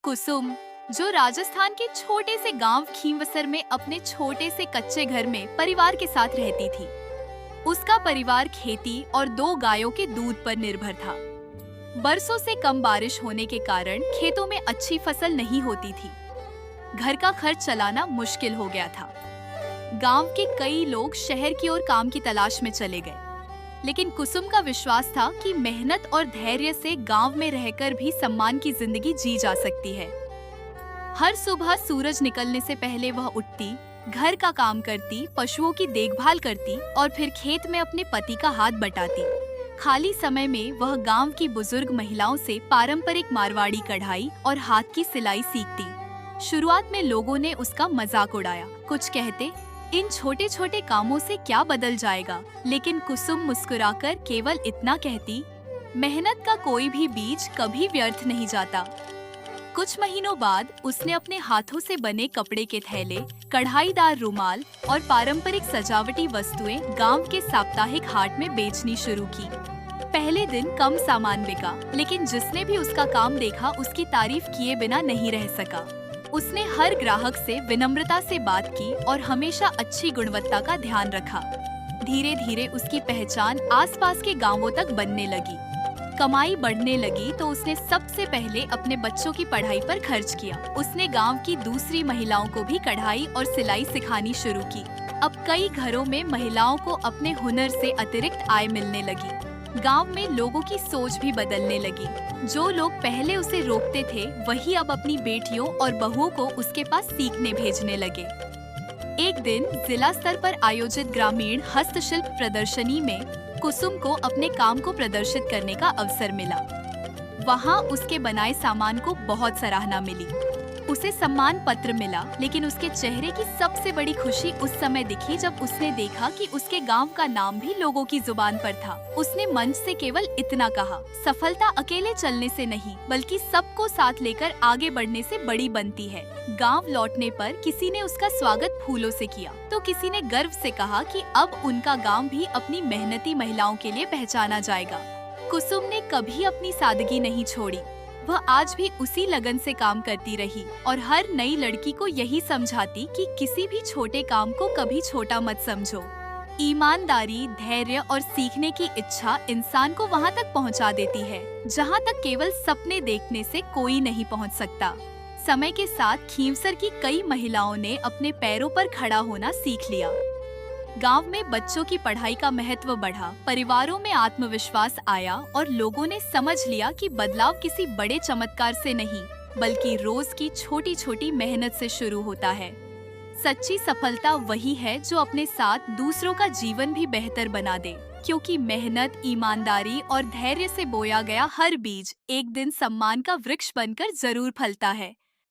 कुसुम, जो राजस्थान के छोटे से गांव खींवसर में अपने छोटे से कच्चे घर में परिवार के साथ रहती थी। उसका परिवार खेती और 2 गायों के दूध पर निर्भर था। बरसों से कम बारिश होने के कारण खेतों में अच्छी फसल नहीं होती थी। घर का खर्च चलाना मुश्किल हो गया था। गांव के कई लोग शहर की ओर काम की तलाश में चले गए, लेकिन कुसुम का विश्वास था कि मेहनत और धैर्य से गांव में रहकर भी सम्मान की जिंदगी जी जा सकती है। हर सुबह सूरज निकलने से पहले वह उठती, घर का काम करती, पशुओं की देखभाल करती और फिर खेत में अपने पति का हाथ बटाती। खाली समय में वह गांव की बुजुर्ग महिलाओं से पारंपरिक मारवाड़ी कढ़ाई और हाथ की सिलाई सीखती। शुरुआत में लोगों ने उसका मजाक उड़ाया, कुछ कहते इन छोटे छोटे कामों से क्या बदल जाएगा, लेकिन कुसुम मुस्कुराकर केवल इतना कहती, मेहनत का कोई भी बीज कभी व्यर्थ नहीं जाता। कुछ महीनों बाद उसने अपने हाथों से बने कपड़े के थैले, कढ़ाईदार रुमाल और पारंपरिक सजावटी वस्तुएं गांव के साप्ताहिक हाट में बेचनी शुरू की। पहले दिन कम सामान बिका, लेकिन जिसने भी उसका काम देखा उसकी तारीफ किए बिना नहीं रह सका। उसने हर ग्राहक से विनम्रता से बात की और हमेशा अच्छी गुणवत्ता का ध्यान रखा। धीरे धीरे उसकी पहचान आसपास के गांवों तक बनने लगी। कमाई बढ़ने लगी तो उसने सबसे पहले अपने बच्चों की पढ़ाई पर खर्च किया। उसने गांव की दूसरी महिलाओं को भी कढ़ाई और सिलाई सिखानी शुरू की। अब कई घरों में महिलाओं को अपने हुनर से अतिरिक्त आय मिलने लगी। गांव में लोगों की सोच भी बदलने लगी। जो लोग पहले उसे रोकते थे, वही अब अपनी बेटियों और बहुओं को उसके पास सीखने भेजने लगे। एक दिन जिला स्तर पर आयोजित ग्रामीण हस्तशिल्प प्रदर्शनी में कुसुम को अपने काम को प्रदर्शित करने का अवसर मिला। वहाँ उसके बनाए सामान को बहुत सराहना मिली। उसे सम्मान पत्र मिला, लेकिन उसके चेहरे की सबसे बड़ी खुशी उस समय दिखी जब उसने देखा कि उसके गांव का नाम भी लोगों की जुबान पर था। उसने मंच से केवल इतना कहा, सफलता अकेले चलने से नहीं, बल्कि सबको साथ लेकर आगे बढ़ने से बड़ी बनती है। गांव लौटने पर किसी ने उसका स्वागत फूलों से किया, तो किसी ने गर्व से कहा कि अब उनका गांव भी अपनी मेहनती महिलाओं के लिए पहचाना जाएगा। कुसुम ने कभी अपनी सादगी नहीं छोड़ी। वह आज भी उसी लगन से काम करती रही और हर नई लड़की को यही समझाती कि किसी भी छोटे काम को कभी छोटा मत समझो। ईमानदारी, धैर्य और सीखने की इच्छा इंसान को वहाँ तक पहुँचा देती है जहाँ तक केवल सपने देखने से कोई नहीं पहुँच सकता। समय के साथ खींवसर की कई महिलाओं ने अपने पैरों पर खड़ा होना सीख लिया। गांव में बच्चों की पढ़ाई का महत्व बढ़ा, परिवारों में आत्मविश्वास आया और लोगों ने समझ लिया कि बदलाव किसी बड़े चमत्कार से नहीं, बल्कि रोज की छोटी छोटी मेहनत से शुरू होता है। सच्ची सफलता वही है जो अपने साथ दूसरों का जीवन भी बेहतर बना दे, क्योंकि मेहनत, ईमानदारी और धैर्य से बोया गया हर बीज एक दिन सम्मान का वृक्ष बनकर जरूर फलता है।